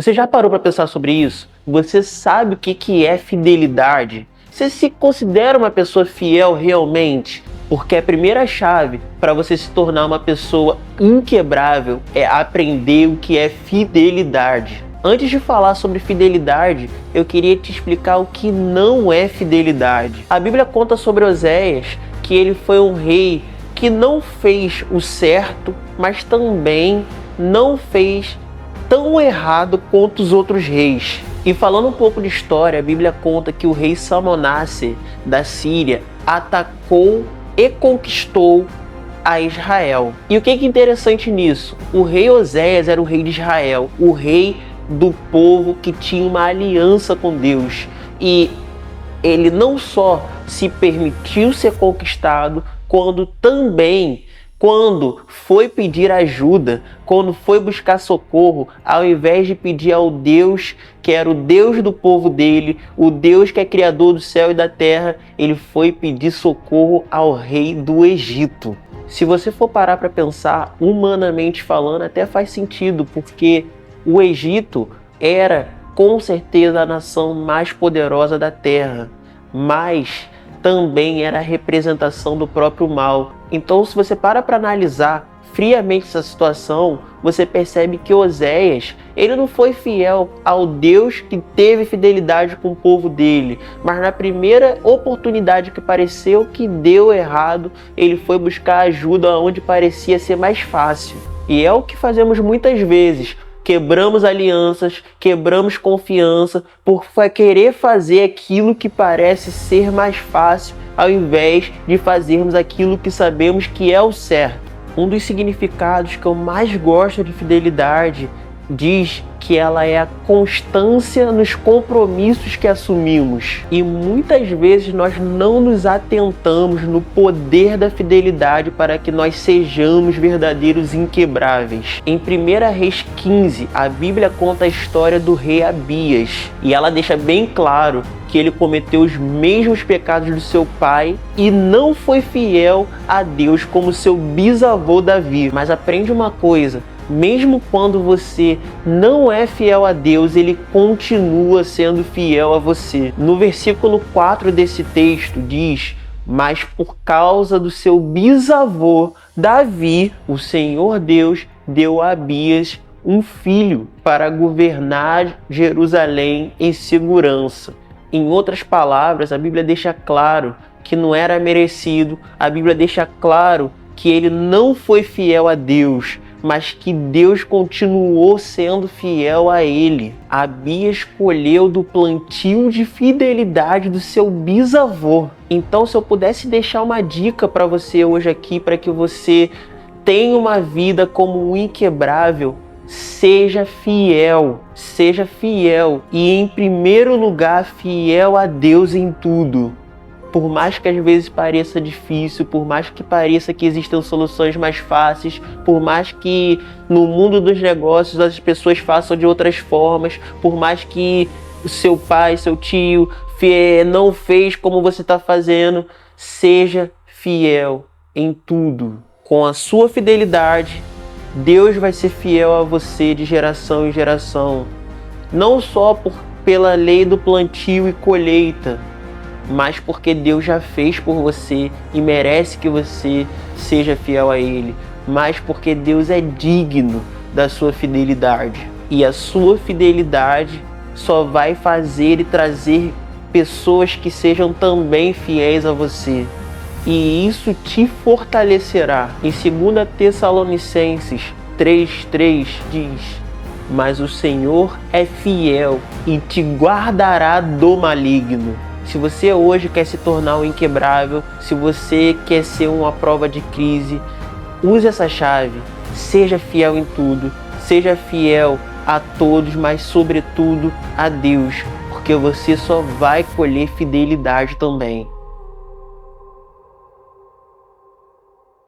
Você já parou para pensar sobre isso? Você sabe o que é fidelidade? Você se considera uma pessoa fiel realmente? Porque a primeira chave para você se tornar uma pessoa inquebrável é aprender o que é fidelidade. Antes de falar sobre fidelidade, eu queria te explicar o que não é fidelidade. A Bíblia conta sobre Oséias que ele foi um rei que não fez o certo, mas também não fez tão errado quanto os outros reis. E falando um pouco de história, a Bíblia conta que o rei Salmanassar da Síria atacou e conquistou a Israel. E o que é interessante nisso? O rei Oséias era o rei de Israel, o rei do povo que tinha uma aliança com Deus. E ele não só se permitiu ser conquistado, quando foi pedir ajuda, quando foi buscar socorro, ao invés de pedir ao Deus que era o Deus do povo dele, o Deus que é criador do céu e da terra, ele foi pedir socorro ao rei do Egito. Se você for parar para pensar, humanamente falando, até faz sentido, porque o Egito era com certeza a nação mais poderosa da terra, mas também era a representação do próprio mal. Então, se você para analisar friamente essa situação, você percebe que Oséias, ele não foi fiel ao Deus que teve fidelidade com o povo dele, mas na primeira oportunidade que pareceu que deu errado, ele foi buscar ajuda onde parecia ser mais fácil. E é o que fazemos muitas vezes. Quebramos alianças, quebramos confiança por querer fazer aquilo que parece ser mais fácil, ao invés de fazermos aquilo que sabemos que é o certo. Um dos significados que eu mais gosto de fidelidade diz que ela é a constância nos compromissos que assumimos. E muitas vezes nós não nos atentamos no poder da fidelidade para que nós sejamos verdadeiros inquebráveis. Em 1 Reis 15, a Bíblia conta a história do rei Abias. E ela deixa bem claro que ele cometeu os mesmos pecados do seu pai e não foi fiel a Deus como seu bisavô Davi. Mas aprende uma coisa: mesmo quando você não é fiel a Deus, ele continua sendo fiel a você. No versículo 4 desse texto diz: mas por causa do seu bisavô Davi, o Senhor Deus deu a Abias um filho para governar Jerusalém em segurança. Em outras palavras, a Bíblia deixa claro que não era merecido, a Bíblia deixa claro que ele não foi fiel a Deus, mas que Deus continuou sendo fiel a ele. Abias colheu do plantio de fidelidade do seu bisavô. Então, se eu pudesse deixar uma dica para você hoje aqui, para que você tenha uma vida como um inquebrável, seja fiel e, em primeiro lugar, fiel a Deus em tudo. Por mais que às vezes pareça difícil, por mais que pareça que existam soluções mais fáceis, por mais que no mundo dos negócios as pessoas façam de outras formas, por mais que o seu pai, seu tio não fez como você está fazendo, seja fiel em tudo. Com a sua fidelidade, Deus vai ser fiel a você de geração em geração. Não só pela lei do plantio e colheita, mas porque Deus já fez por você e merece que você seja fiel a Ele, mas porque Deus é digno da sua fidelidade. E a sua fidelidade só vai fazer e trazer pessoas que sejam também fiéis a você. E isso te fortalecerá. Em 2 Tessalonicenses 3:3 diz: mas o Senhor é fiel e te guardará do maligno. Se você hoje quer se tornar um inquebrável, se você quer ser uma prova de crise, use essa chave. Seja fiel em tudo, seja fiel a todos, mas sobretudo a Deus, porque você só vai colher fidelidade também.